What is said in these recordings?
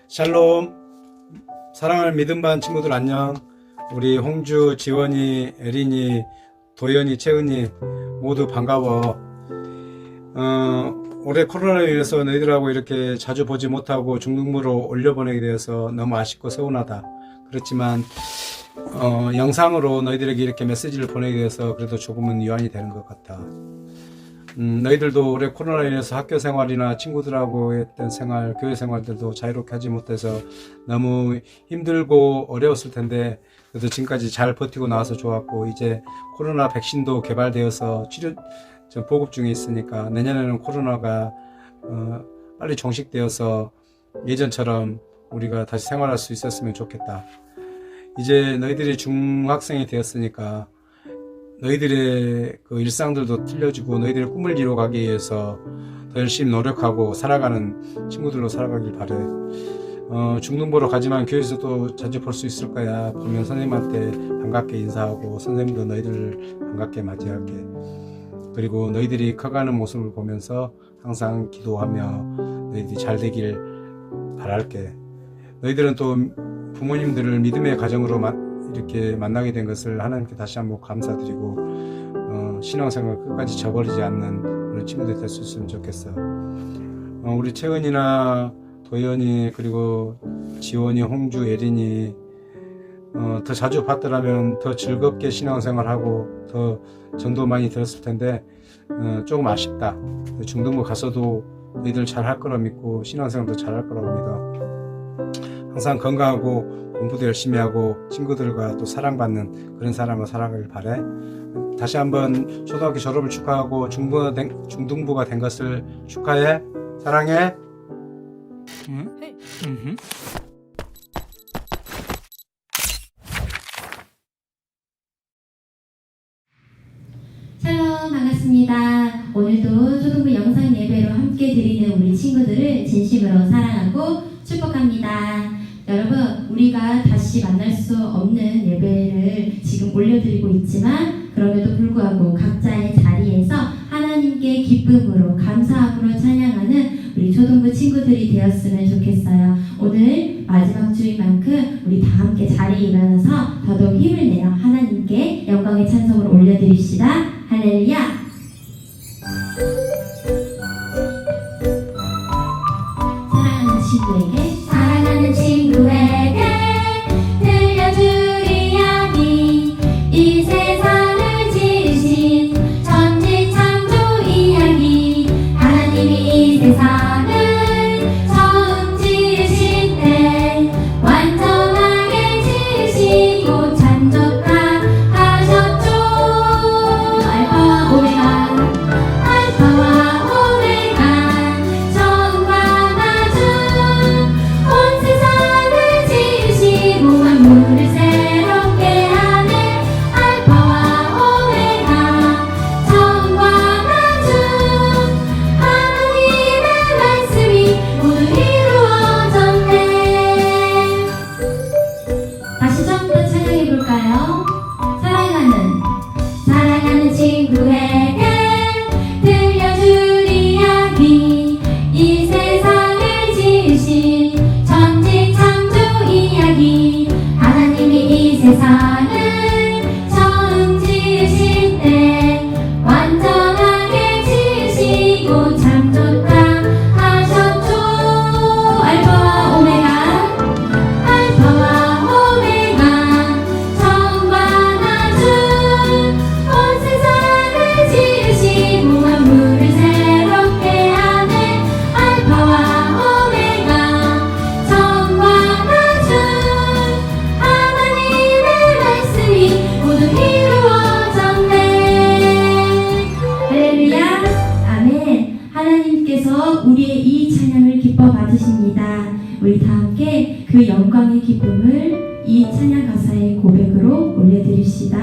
샬롬. 사랑하는 믿음반 친구들 안녕. 우리 홍주, 지원이, 에린이, 도연이, 채은이 모두 반가워. 올해 코로나로 인해서 너희들하고 이렇게 자주 보지 못하고 중등부로 올려보내게 되어서 너무 아쉽고 서운하다. 그렇지만 영상으로 너희들에게 이렇게 메시지를 보내게 돼서 그래도 조금은 위안이 되는 것 같아. 너희들도 올해 코로나로 인해서 학교 생활이나 친구들하고 했던 생활, 교회 생활들도 자유롭게 하지 못해서 너무 힘들고 어려웠을 텐데 그래도 지금까지 잘 버티고 나와서 좋았고, 이제 코로나 백신도 개발되어서 보급 중에 있으니까 내년에는 코로나가 빨리 종식되어서 예전처럼 우리가 다시 생활할 수 있었으면 좋겠다. 이제 너희들이 중학생이 되었으니까 너희들의 그 일상들도 틀려지고 너희들의 꿈을 이루어가기 위해서 더 열심히 노력하고 살아가는 친구들로 살아가길 바래. 중등부로 가지만 교회에서도 자주 볼 수 있을 거야. 보면 선생님한테 반갑게 인사하고 선생님도 너희들을 반갑게 맞이할게. 그리고 너희들이 커가는 모습을 보면서 항상 기도하며 너희들이 잘 되길 바랄게. 너희들은 또 부모님들을 믿음의 가정으로 이렇게 만나게 된 것을 하나님께 다시 한번 감사드리고 신앙생활 끝까지 저버리지 않는 우리 친구들 될 수 있으면 좋겠어. 우리 채은이나 도연이, 그리고 지원이, 홍주, 예린이 더 자주 봤더라면 더 즐겁게 신앙생활하고 더 정도 많이 들었을 텐데 조금 아쉽다. 중등부 가서도 너희들 잘할 거라 믿고 신앙생활도 잘할 거라고 믿어. 항상 건강하고 공부도 열심히 하고 친구들과 또 사랑받는 그런 사람으로 살아가길 바래. 다시 한번 초등학교 졸업을 축하하고 중등부가 된 것을 축하해. 사랑해. 샬롬, 반갑습니다. 오늘도 초등부 영상 예배로 함께 드리는 우리 친구들을 진심으로 사랑하고 축복합니다. 여러분, 우리가 다시 만날 수 없는 예배를 지금 올려드리고 있지만 그럼에도 불구하고 각자의 자리에서 하나님께 기쁨으로 감사함으로 찬양하는 우리 초등부 친구들이 되었으면 좋겠어요. 오늘 마지막 주인 만큼 우리 다 함께 자리에 일어나서 더더욱 힘을 내어 하나님께 영광의 찬송을 올려드립시다. 할렐루야. 사랑하는 친구에게 들려줄 이야기, 이 세상을 지으신 천지 창조 이야기. 하나님이 이 세상을 처음 지으실 때 완전하게 지으시고 참 좋다 하셨죠. 알파와 오메가, 알파와 오메가, 처음과 나중 온 세상을 지으시고 만물을 새롭게 하네. 알파와 오메가, 처음과 나중 하나님의 말씀이 모두 이루어졌네. 다시 처음부터 찬양해볼까요? 사랑하는 친구에게 들려줄 이야기, 이 세상을 지으신 천지 창조 이야기. 하나님이 이 세상을 처음 지으실 때 완전하게 지으시고 참 좋다 하셨죠. 알파와 오메가, 알파와 오메가, 처음과 나중 온 세상을 지으시고 만물을 새롭게 하네. 알파와 오메가, 처음과 나중 하나님의 말씀이 모두 이루어졌네. 할렐루야. 아멘. 하나님께서 우리의 이 찬양을 기뻐 받으십니다. 우리 다 함께 그 영광의 기쁨을 이 찬양 가사의 고백으로 올려드립시다.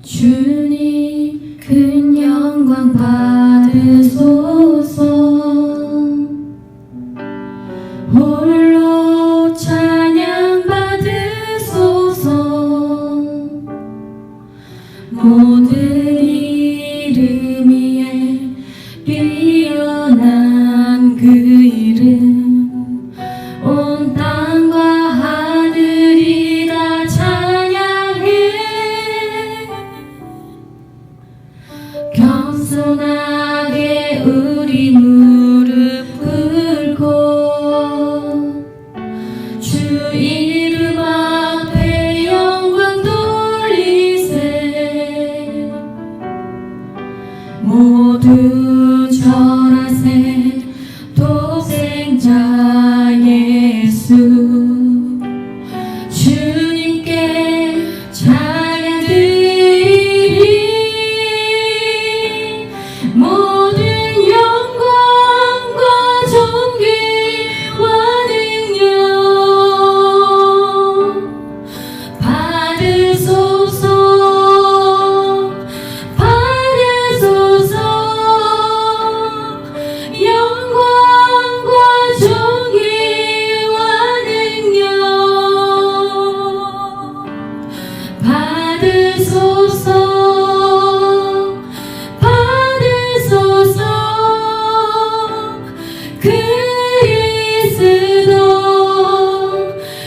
주님 큰 영광 받으소서. 홀로 찬양 받으소서. 모든 이름 위에 뛰어난 그 이름 온 땅과 하늘이 다 찬양해 겸손하게 우리 무릎 꿇고 주 이름 앞에 영광 돌리세 모두 절하세 독생자 예수 주님께 찬양 드리리 모든 영광과 존귀와 능력 받으소서 받으소서 영광과 존귀와 능력 받으소서 받으소서 그리스도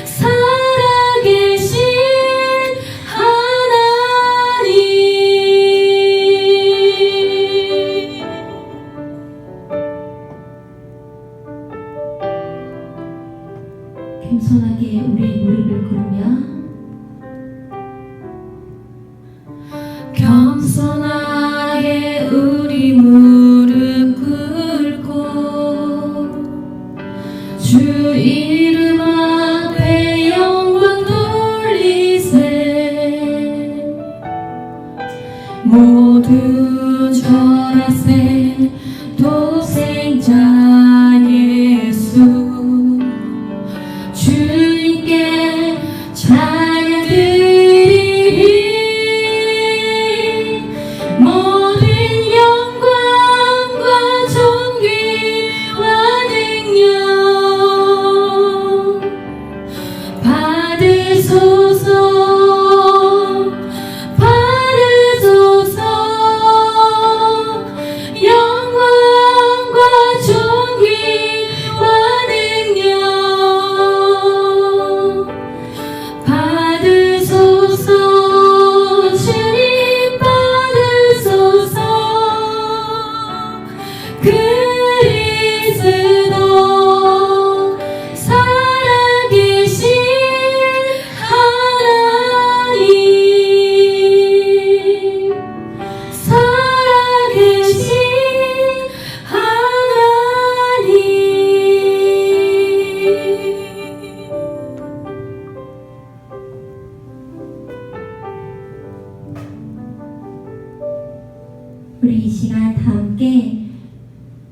살아계신 하나님 겸손하게 우리 무릎을 꿇으며 겸손하게 우리 무릎 꿇고 주 이름 앞에 영광 돌리세 모두 절하세 독생자 예수 주님께 찬양 드리리 모든 영광과 존귀와 능력 받으소서 받으소서 영광과 존귀와 능력 받으소서 주님 받으소서 그리스도 살아계신 하나님 살아계신 하나님 우리 이 시간 다 함께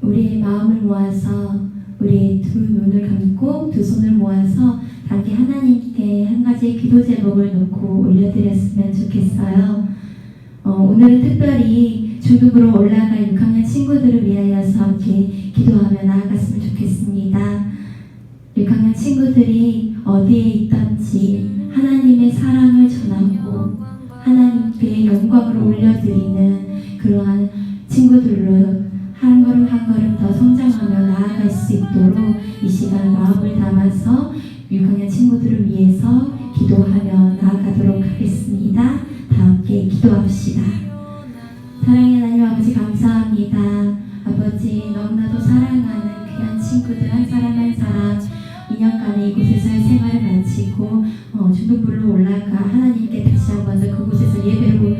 우리의 마음을 모아서 우리의 두 눈을 감고 두 손을 모아서 함께 하나님께 한 가지 기도 제목을 놓고 올려드렸으면 좋겠어요. 오늘은 특별히 중등부로 올라갈 6학년 친구들을 위하여서 함께 기도하며 나아갔으면 좋겠습니다. 6학년 친구들이 어디에 있던지 하나님의 사랑을 전하고 하나님께 영광을 올려드리는 그러한 친구들로 한 걸음 한 걸음 더 성장하며 나아갈 수 있도록 이 시간 마음을 담아서 6학년 친구들을 위해서 기도하며 나아가도록 하겠습니다. 다 함께 기도합시다. 사랑의 하나님 아버지 감사합니다. 아버지 너무나도 사랑하는 귀한 친구들 한 사람 한 사람 2년간의 이곳에서의 생활을 마치고 중등부로 올라가 하나님께 다시 한번 더 그곳에서 예배를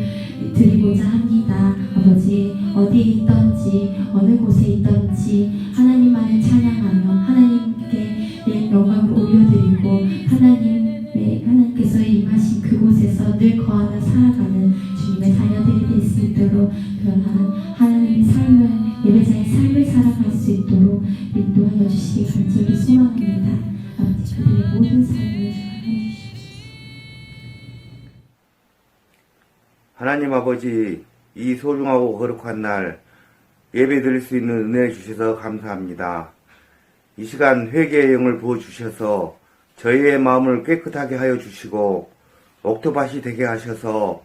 드리고자 합니다. 아버지 어디에 있던지 어느 곳에 있던지 하나님만을 찬양하며 하나님께 영광을 올려드리고 하나님께서 임하신 그곳에서 늘 거하며 살아가는 주님의 자녀들이 될 수 있도록 그러한 하나님의 삶을 예배자의 삶을 살아갈 수 있도록 인도하여 주시기 간절히 소망합니다. 아버지 그들의 모든 삶을 주관해 주십시오. 하나님 아버지, 이 소중하고 거룩한 날 예배 드릴 수 있는 은혜 주셔서 감사합니다. 이 시간 회개의 영을 부어주셔서 저희의 마음을 깨끗하게 하여 주시고 옥토밭이 되게 하셔서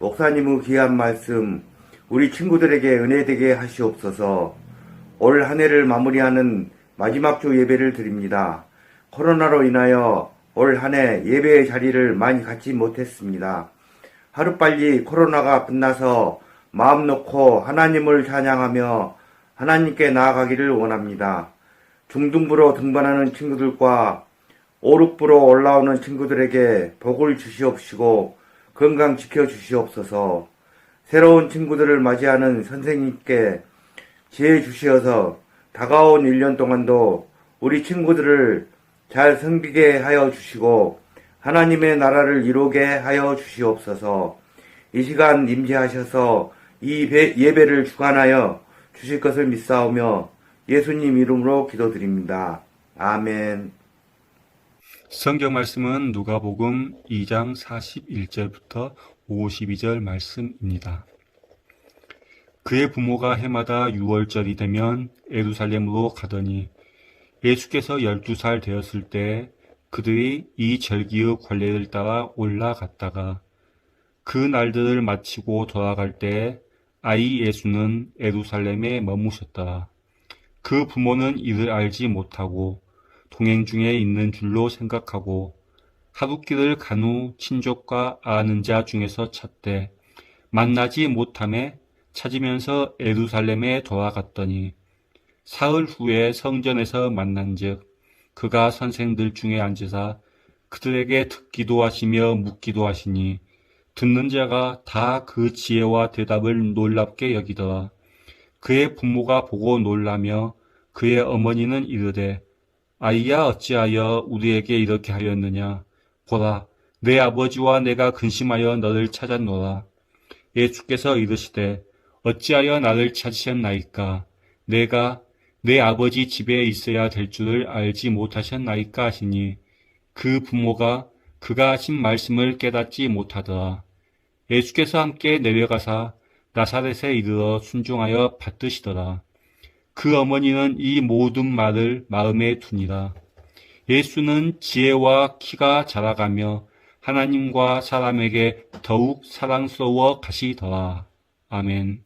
목사님의 귀한 말씀 우리 친구들에게 은혜 되게 하시옵소서. 올 한 해를 마무리하는 마지막 주 예배를 드립니다. 코로나로 인하여 올 한 해 예배의 자리를 많이 갖지 못했습니다. 하루빨리 코로나가 끝나서 마음 놓고 하나님을 찬양하며 하나님께 나아가기를 원합니다. 중등부로 등반하는 친구들과 5, 6부로 올라오는 친구들에게 복을 주시옵시고 건강 지켜주시옵소서. 새로운 친구들을 맞이하는 선생님께 지혜 주시어서 다가온 1년 동안도 우리 친구들을 잘 섬기게 하여 주시고 하나님의 나라를 이루게 하여 주시옵소서. 이 시간 임재하셔서 이 예배를 주관하여 주실 것을 믿사오며 예수님 이름으로 기도드립니다. 아멘. 성경 말씀은 누가복음 2장 41절부터 52절 말씀입니다. 그의 부모가 해마다 6월절이 되면 예루살렘으로 가더니 예수께서 12살 되었을 때 그들이 이 절기의 관례를 따라 올라갔다가 그 날들을 마치고 돌아갈 때 아이 예수는 예루살렘에 머무셨더라. 그 부모는 이를 알지 못하고 동행 중에 있는 줄로 생각하고 하룻길을 간 후 친족과 아는 자 중에서 찾되 만나지 못하매 찾으면서 예루살렘에 돌아갔더니 사흘 후에 성전에서 만난즉 그가 선생들 중에 앉으사 그들에게 듣기도 하시며 묻기도 하시니 듣는 자가 다 그 지혜와 대답을 놀랍게 여기더라. 그의 부모가 보고 놀라며 그의 어머니는 이르되 아이야 어찌하여 우리에게 이렇게 하였느냐. 보라 내 아버지와 내가 근심하여 너를 찾았노라. 예수께서 이르시되 어찌하여 나를 찾으셨나이까. 내가 내 아버지 집에 있어야 될 줄을 알지 못하셨나이까 하시니 그 부모가 그가 하신 말씀을 깨닫지 못하더라. 예수께서 함께 내려가사 나사렛에 이르러 순종하여 받드시더라. 그 어머니는 이 모든 말을 마음에 두니라. 예수는 지혜와 키가 자라가며 하나님과 사람에게 더욱 사랑스러워 가시더라. 아멘.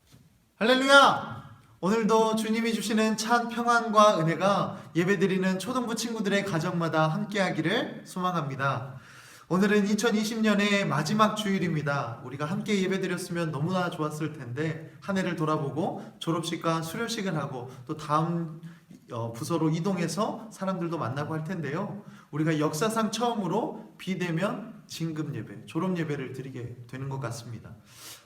할렐루야! 오늘도 주님이 주시는 찬 평안과 은혜가 예배드리는 초등부 친구들의 가정마다 함께하기를 소망합니다. 오늘은 2020년의 마지막 주일입니다. 우리가 함께 예배드렸으면 너무나 좋았을 텐데 한 해를 돌아보고 졸업식과 수료식을 하고 또 다음 부서로 이동해서 사람들도 만나고 할 텐데요. 우리가 역사상 처음으로 비대면 진급 예배, 졸업 예배를 드리게 되는 것 같습니다.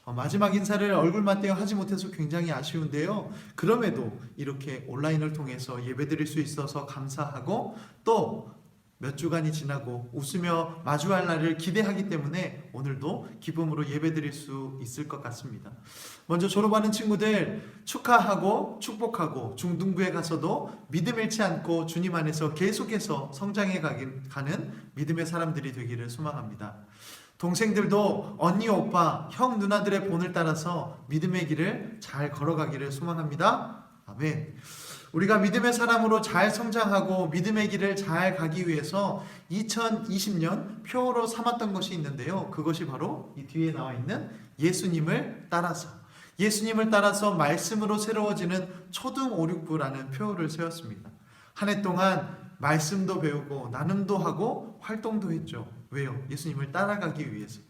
마지막 인사를 얼굴 맞대어 하지 못해서 굉장히 아쉬운데요. 그럼에도 이렇게 온라인을 통해서 예배드릴 수 있어서 감사하고 또 몇 주간이 지나고 웃으며 마주할 날을 기대하기 때문에 오늘도 기쁨으로 예배드릴 수 있을 것 같습니다. 먼저 졸업하는 친구들 축하하고 축복하고 중등부에 가서도 믿음 잃지 않고 주님 안에서 계속해서 성장해 가는 믿음의 사람들이 되기를 소망합니다. 동생들도 언니, 오빠, 형, 누나들의 본을 따라서 믿음의 길을 잘 걸어가기를 소망합니다. 아멘. 우리가 믿음의 사람으로 잘 성장하고 믿음의 길을 잘 가기 위해서 2020년 표어로 삼았던 것이 있는데요. 그것이 바로 이 뒤에 나와 있는 예수님을 따라서 말씀으로 새로워지는 초등 5, 6부라는 표어를 세웠습니다. 한 해 동안 말씀도 배우고 나눔도 하고 활동도 했죠. 왜요? 예수님을 따라가기 위해서.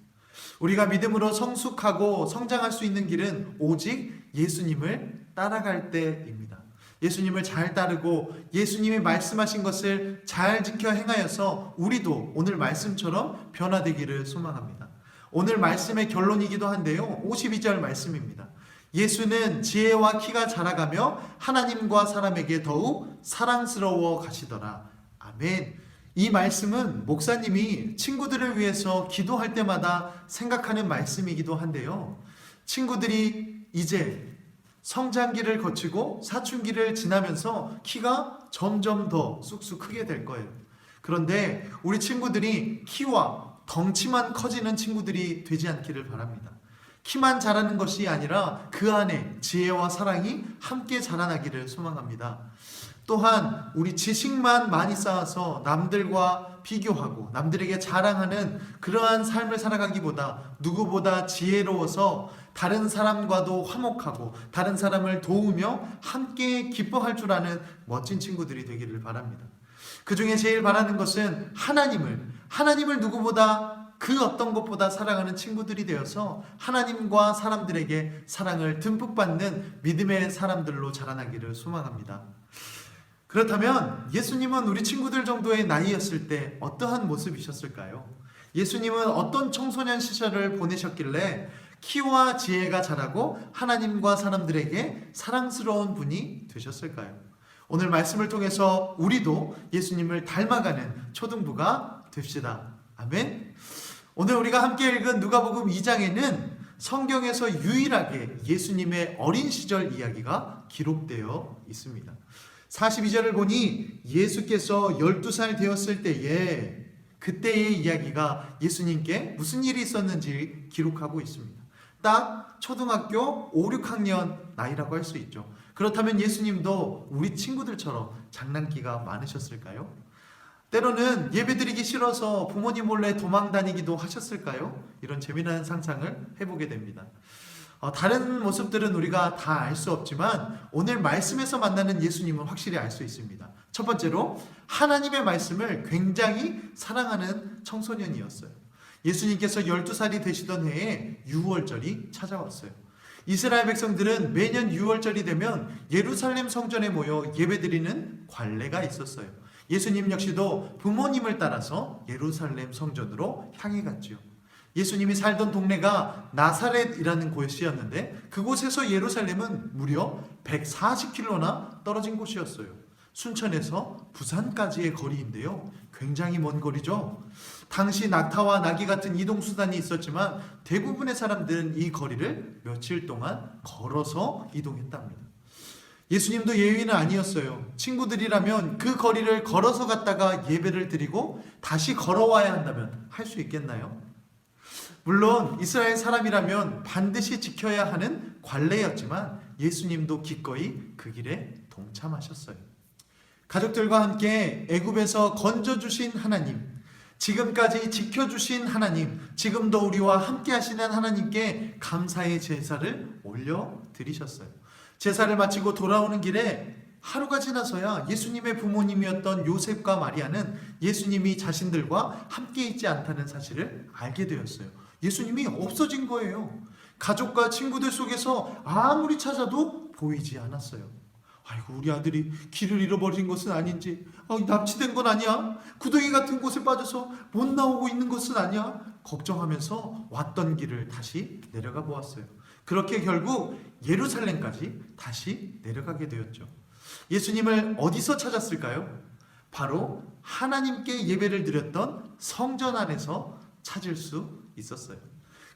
우리가 믿음으로 성숙하고 성장할 수 있는 길은 오직 예수님을 따라갈 때입니다. 예수님을 잘 따르고 예수님이 말씀하신 것을 잘 지켜 행하여서 우리도 오늘 말씀처럼 변화되기를 소망합니다. 오늘 말씀의 결론이기도 한데요. 52절 말씀입니다. 예수는 지혜와 키가 자라가며 하나님과 사람에게 더욱 사랑스러워 가시더라. 아멘. 이 말씀은 목사님이 친구들을 위해서 기도할 때마다 생각하는 말씀이기도 한데요. 친구들이 이제 성장기를 거치고 사춘기를 지나면서 키가 점점 더 쑥쑥 크게 될 거예요. 그런데 우리 친구들이 키와 덩치만 커지는 친구들이 되지 않기를 바랍니다. 키만 자라는 것이 아니라 그 안에 지혜와 사랑이 함께 자라나기를 소망합니다. 또한 우리 지식만 많이 쌓아서 남들과 비교하고 남들에게 자랑하는 그러한 삶을 살아가기보다 누구보다 지혜로워서 다른 사람과도 화목하고 다른 사람을 도우며 함께 기뻐할 줄 아는 멋진 친구들이 되기를 바랍니다. 그 중에 제일 바라는 것은 하나님을 누구보다 그 어떤 것보다 사랑하는 친구들이 되어서 하나님과 사람들에게 사랑을 듬뿍 받는 믿음의 사람들로 자라나기를 소망합니다. 그렇다면 예수님은 우리 친구들 정도의 나이였을 때 어떠한 모습이셨을까요? 예수님은 어떤 청소년 시절을 보내셨길래 키와 지혜가 자라고 하나님과 사람들에게 사랑스러운 분이 되셨을까요? 오늘 말씀을 통해서 우리도 예수님을 닮아가는 초등부가 됩시다. 아멘. 오늘 우리가 함께 읽은 누가복음 2장에는 성경에서 유일하게 예수님의 어린 시절 이야기가 기록되어 있습니다. 42절을 보니 예수께서 12살 되었을 때에 그때의 이야기가 예수님께 무슨 일이 있었는지 기록하고 있습니다. 딱 초등학교 5, 6학년 나이라고 할 수 있죠. 그렇다면 예수님도 우리 친구들처럼 장난기가 많으셨을까요? 때로는 예배드리기 싫어서 부모님 몰래 도망 다니기도 하셨을까요? 이런 재미난 상상을 해보게 됩니다. 다른 모습들은 우리가 다 알 수 없지만 오늘 말씀에서 만나는 예수님은 확실히 알 수 있습니다. 첫 번째로 하나님의 말씀을 굉장히 사랑하는 청소년이었어요. 예수님께서 12살이 되시던 해에 유월절이 찾아왔어요. 이스라엘 백성들은 매년 유월절이 되면 예루살렘 성전에 모여 예배드리는 관례가 있었어요. 예수님 역시도 부모님을 따라서 예루살렘 성전으로 향해 갔지요. 예수님이 살던 동네가 나사렛이라는 곳이었는데 그곳에서 예루살렘은 무려 140km나 떨어진 곳이었어요. 순천에서 부산까지의 거리인데요. 굉장히 먼 거리죠. 당시 낙타와 나귀 같은 이동수단이 있었지만 대부분의 사람들은 이 거리를 며칠 동안 걸어서 이동했답니다. 예수님도 예외는 아니었어요. 친구들이라면 그 거리를 걸어서 갔다가 예배를 드리고 다시 걸어와야 한다면 할 수 있겠나요? 물론 이스라엘 사람이라면 반드시 지켜야 하는 관례였지만 예수님도 기꺼이 그 길에 동참하셨어요. 가족들과 함께 애굽에서 건져주신 하나님, 지금까지 지켜주신 하나님, 지금도 우리와 함께 하시는 하나님께 감사의 제사를 올려드리셨어요. 제사를 마치고 돌아오는 길에 하루가 지나서야 예수님의 부모님이었던 요셉과 마리아는 예수님이 자신들과 함께 있지 않다는 사실을 알게 되었어요. 예수님이 없어진 거예요. 가족과 친구들 속에서 아무리 찾아도 보이지 않았어요. 아이고, 우리 아들이 길을 잃어버린 것은 아닌지, 납치된 건 아니야? 구덩이 같은 곳에 빠져서 못 나오고 있는 것은 아니야? 걱정하면서 왔던 길을 다시 내려가 보았어요. 그렇게 결국 예루살렘까지 다시 내려가게 되었죠. 예수님을 어디서 찾았을까요? 바로 하나님께 예배를 드렸던 성전 안에서 찾을 수 있었어요.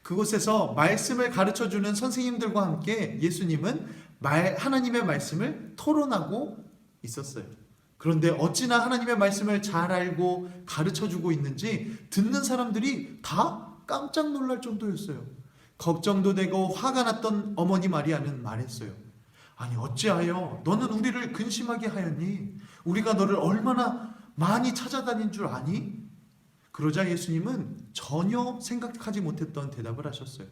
그곳에서 말씀을 가르쳐주는 선생님들과 함께 예수님은 하나님의 말씀을 토론하고 있었어요. 그런데 어찌나 하나님의 말씀을 잘 알고 가르쳐주고 있는지 듣는 사람들이 다 깜짝 놀랄 정도였어요. 걱정도 되고 화가 났던 어머니 마리아는 말했어요. 아니, 어찌하여 너는 우리를 근심하게 하였니? 우리가 너를 얼마나 많이 찾아다닌 줄 아니? 그러자 예수님은 전혀 생각하지 못했던 대답을 하셨어요.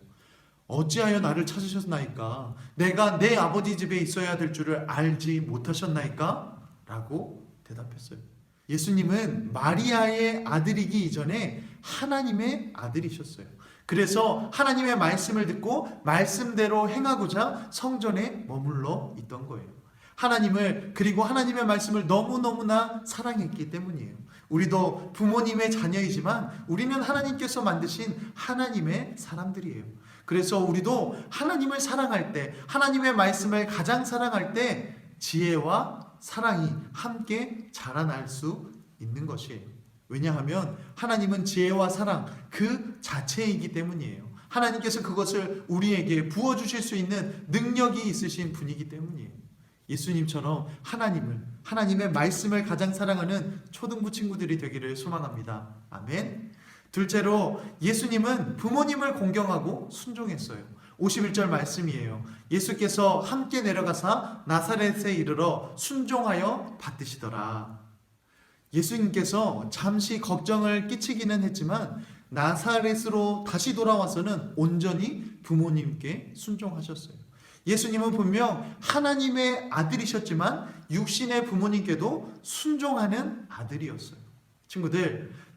어찌하여 나를 찾으셨나이까? 내가 내 아버지 집에 있어야 될 줄을 알지 못하셨나이까? 라고 대답했어요. 예수님은 마리아의 아들이기 이전에 하나님의 아들이셨어요. 그래서 하나님의 말씀을 듣고 말씀대로 행하고자 성전에 머물러 있던 거예요. 하나님을, 그리고 하나님의 말씀을 너무너무나 사랑했기 때문이에요. 우리도 부모님의 자녀이지만 우리는 하나님께서 만드신 하나님의 사람들이에요. 그래서 우리도 하나님을 사랑할 때, 하나님의 말씀을 가장 사랑할 때 지혜와 사랑이 함께 자라날 수 있는 것이에요. 왜냐하면 하나님은 지혜와 사랑 그 자체이기 때문이에요. 하나님께서 그것을 우리에게 부어주실 수 있는 능력이 있으신 분이기 때문이에요. 예수님처럼 하나님의 말씀을 가장 사랑하는 초등부 친구들이 되기를 소망합니다. 아멘. 둘째로 예수님은 부모님을 공경하고 순종했어요. 51절 말씀이에요. 예수께서 함께 내려가사 나사렛에 이르러 순종하여 받드시더라. 예수님께서 잠시 걱정을 끼치기는 했지만 나사렛으로 다시 돌아와서는 온전히 부모님께 순종하셨어요. 예수님은 분명 하나님의 아들이셨지만 육신의 부모님께도 순종하는 아들이었어요.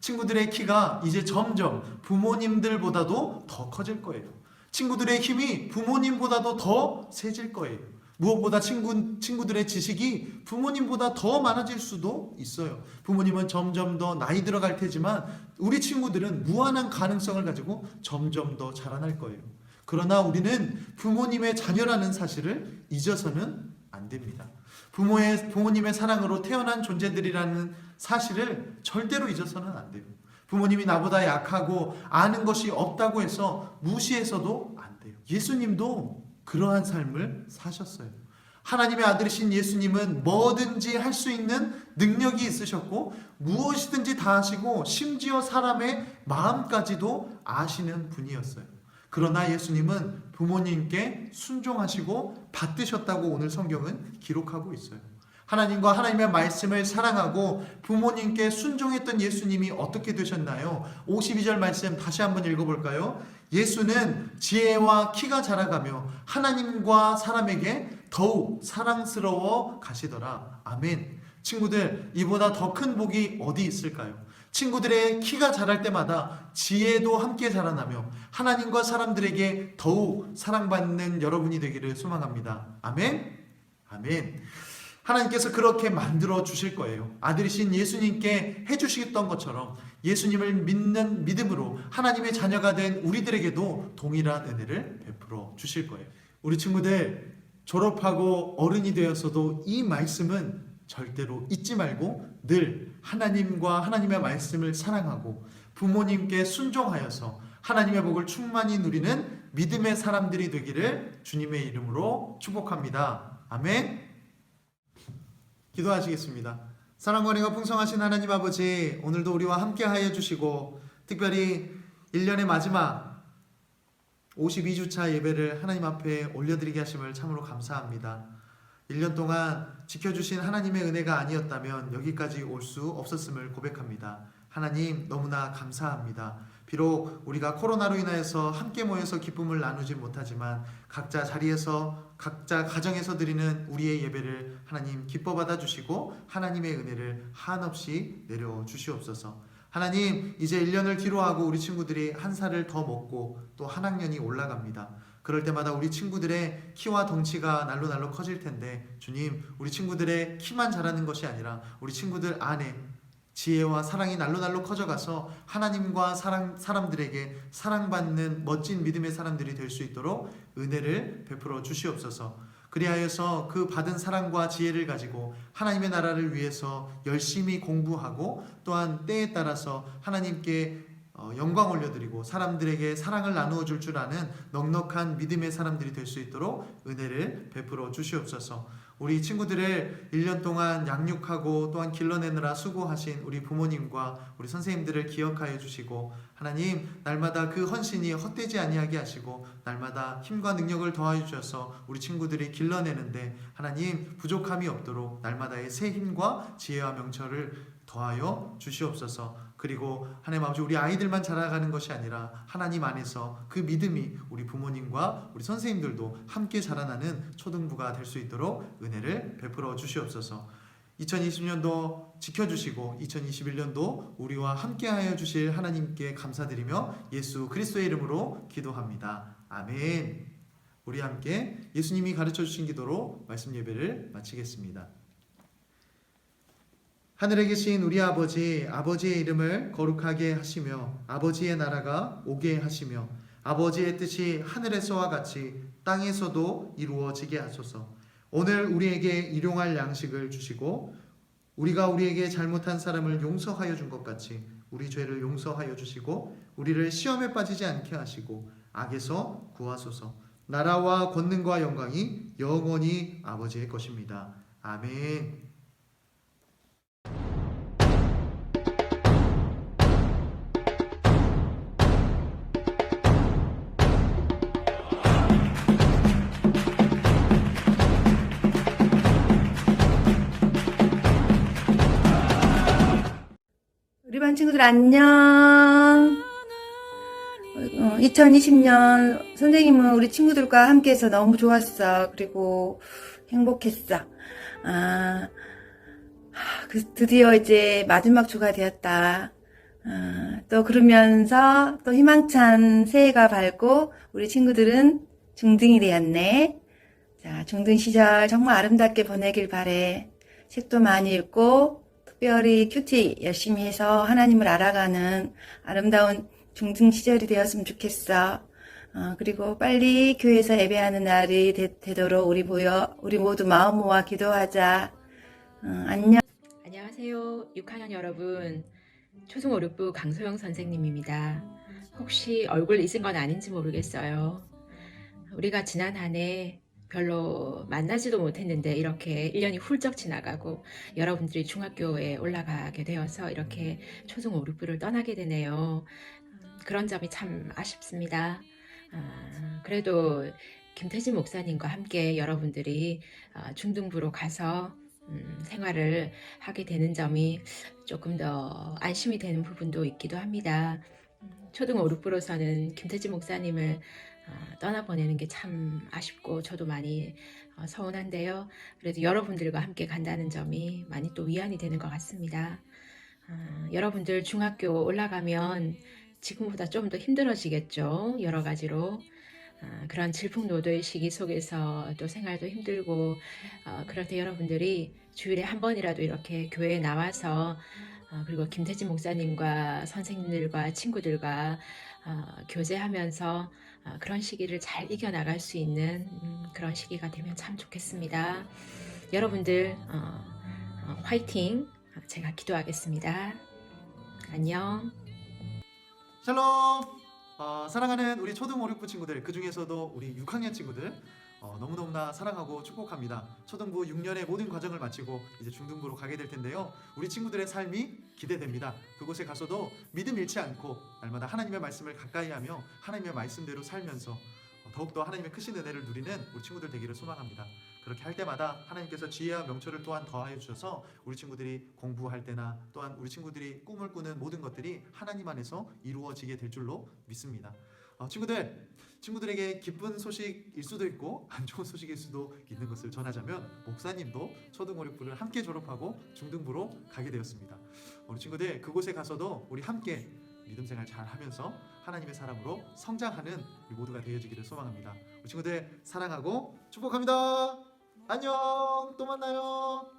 친구들의 키가 이제 점점 부모님들보다도 더 커질 거예요. 친구들의 힘이 부모님보다도 더 세질 거예요. 무엇보다 친구들의 지식이 부모님보다 더 많아질 수도 있어요. 부모님은 점점 더 나이 들어갈 테지만 우리 친구들은 무한한 가능성을 가지고 점점 더 자라날 거예요. 그러나 우리는 부모님의 자녀라는 사실을 잊어서는 안 됩니다. 부모님의 사랑으로 태어난 존재들이라는 사실을 절대로 잊어서는 안 돼요. 부모님이 나보다 약하고 아는 것이 없다고 해서 무시해서도 안 돼요. 예수님도 그러한 삶을 사셨어요. 하나님의 아들이신 예수님은 뭐든지 할 수 있는 능력이 있으셨고 무엇이든지 다 하시고 심지어 사람의 마음까지도 아시는 분이었어요. 그러나 예수님은 부모님께 순종하시고 받드셨다고 오늘 성경은 기록하고 있어요. 하나님과 하나님의 말씀을 사랑하고 부모님께 순종했던 예수님이 어떻게 되셨나요? 52절 말씀 다시 한번 읽어볼까요? 예수는 지혜와 키가 자라가며 하나님과 사람에게 더욱 사랑스러워 가시더라. 아멘. 친구들, 이보다 더 큰 복이 어디 있을까요? 친구들의 키가 자랄 때마다 지혜도 함께 자라나며 하나님과 사람들에게 더욱 사랑받는 여러분이 되기를 소망합니다. 아멘. 아멘. 하나님께서 그렇게 만들어 주실 거예요. 아들이신 예수님께 해주시던 것처럼 예수님을 믿는 믿음으로 하나님의 자녀가 된 우리들에게도 동일한 은혜를 베풀어 주실 거예요. 우리 친구들 졸업하고 어른이 되었어도 이 말씀은 절대로 잊지 말고 늘 하나님과 하나님의 말씀을 사랑하고 부모님께 순종하여서 하나님의 복을 충만히 누리는 믿음의 사람들이 되기를 주님의 이름으로 축복합니다. 아멘. 기도하시겠습니다. 사랑과 은혜가 풍성하신 하나님 아버지, 오늘도 우리와 함께하여 주시고 특별히 1년의 마지막 52주차 예배를 하나님 앞에 올려드리게 하심을 참으로 감사합니다. 1년 동안 지켜주신 하나님의 은혜가 아니었다면 여기까지 올 수 없었음을 고백합니다. 하나님 너무나 감사합니다. 비록 우리가 코로나로 인하여서 함께 모여서 기쁨을 나누지 못하지만 각자 자리에서 각자 가정에서 드리는 우리의 예배를 하나님 기뻐 받아주시고 하나님의 은혜를 한없이 내려 주시옵소서. 하나님 이제 1년을 뒤로하고 우리 친구들이 한 살을 더 먹고 또 한 학년이 올라갑니다. 그럴 때마다 우리 친구들의 키와 덩치가 날로 커질 텐데 주님, 우리 친구들의 키만 자라는 것이 아니라 우리 친구들 안에 지혜와 사랑이 날로 커져가서 하나님과 사람들에게 사랑받는 멋진 믿음의 사람들이 될 수 있도록 은혜를 베풀어 주시옵소서. 그리하여서 그 받은 사랑과 지혜를 가지고 하나님의 나라를 위해서 열심히 공부하고 또한 때에 따라서 하나님께 영광 올려드리고 사람들에게 사랑을 나누어 줄 줄 아는 넉넉한 믿음의 사람들이 될 수 있도록 은혜를 베풀어 주시옵소서. 우리 친구들을 1년 동안 양육하고 또한 길러내느라 수고하신 우리 부모님과 우리 선생님들을 기억하여 주시고 하나님 날마다 그 헌신이 헛되지 아니하게 하시고 날마다 힘과 능력을 더하여 주셔서 우리 친구들이 길러내는데 하나님 부족함이 없도록 날마다의 새 힘과 지혜와 명철을 더하여 주시옵소서. 그리고 하나님 아버지, 우리 아이들만 자라가는 것이 아니라 하나님 안에서 그 믿음이 우리 부모님과 우리 선생님들도 함께 자라나는 초등부가 될 수 있도록 은혜를 베풀어 주시옵소서. 2020년도 지켜주시고 2021년도 우리와 함께하여 주실 하나님께 감사드리며 예수 그리스도의 이름으로 기도합니다. 아멘. 우리 함께 예수님이 가르쳐 주신 기도로 말씀 예배를 마치겠습니다. 하늘에 계신 우리 아버지, 아버지의 이름을 거룩하게 하시며 아버지의 나라가 오게 하시며 아버지의 뜻이 하늘에서와 같이 땅에서도 이루어지게 하소서. 오늘 우리에게 일용할 양식을 주시고 우리가 우리에게 잘못한 사람을 용서하여 준 것 같이 우리 죄를 용서하여 주시고 우리를 시험에 빠지지 않게 하시고 악에서 구하소서. 나라와 권능과 영광이 영원히 아버지의 것입니다. 아멘. 친구들 안녕. 2020년 선생님은 우리 친구들과 함께해서 너무 좋았어. 그리고 행복했어. 드디어 이제 마지막 주가 되었다. 또 그러면서 또 희망찬 새해가 밝고 우리 친구들은 중등이 되었네. 자, 중등 시절 정말 아름답게 보내길 바래. 책도 많이 읽고 특별히 큐티 열심히 해서 하나님을 알아가는 아름다운 중등 시절이 되었으면 좋겠어. 그리고 빨리 교회에서 예배하는 날이 되도록 우리 모두 마음 모아 기도하자. 안녕. 안녕하세요. 6학년 여러분. 초등 5, 6부 강소영 선생님입니다. 혹시 얼굴 잊은 건 아닌지 모르겠어요. 우리가 지난 한 해 별로 만나지도 못했는데 이렇게 1년이 훌쩍 지나가고 여러분들이 중학교에 올라가게 되어서 이렇게 초등 5, 6부를 떠나게 되네요. 그런 점이 참 아쉽습니다. 그래도 김태진 목사님과 함께 여러분들이 중등부로 가서 생활을 하게 되는 점이 조금 더 안심이 되는 부분도 있기도 합니다. 초등 5, 6부로서는 김태진 목사님을 떠나보내는 게 참 아쉽고 저도 많이 서운한데요. 그래도 여러분들과 함께 간다는 점이 많이 또 위안이 되는 것 같습니다. 여러분들 중학교 올라가면 지금보다 좀 더 힘들어지겠죠. 여러 가지로. 그런 질풍노도의 시기 속에서 또 생활도 힘들고 그럴 때 여러분들이 주일에 한 번이라도 이렇게 교회에 나와서 그리고 김태진 목사님과 선생님들과 친구들과 교제하면서 그런 시기를 잘 이겨나갈 수 있는 그런 시기가 되면 참 좋겠습니다. 여러분들 화이팅! 제가 기도하겠습니다. 안녕. 샬롬. 사랑하는 우리 초등 5, 6부 친구들, 그 중에서도 우리 6학년 친구들 너무너무나 사랑하고 축복합니다. 초등부 6년의 모든 과정을 마치고 이제 중등부로 가게 될 텐데요. 우리 친구들의 삶이 기대됩니다. 그곳에 가서도 믿음 잃지 않고 날마다 하나님의 말씀을 가까이 하며 하나님의 말씀대로 살면서 더욱더 하나님의 크신 은혜를 누리는 우리 친구들 되기를 소망합니다. 그렇게 할 때마다 하나님께서 지혜와 명철을 또한 더하여 주셔서 우리 친구들이 공부할 때나 또한 우리 친구들이 꿈을 꾸는 모든 것들이 하나님 안에서 이루어지게 될 줄로 믿습니다. 친구들에게 기쁜 소식일 수도 있고 안 좋은 소식일 수도 있는 것을 전하자면 목사님도 초등 5, 6부를 함께 졸업하고 중등부로 가게 되었습니다. 우리 친구들 그곳에 가서도 우리 함께 믿음 생활 잘 하면서 하나님의 사람으로 성장하는 우리 모두가 되어지기를 소망합니다. 우리 친구들 사랑하고 축복합니다. 안녕. 또 만나요.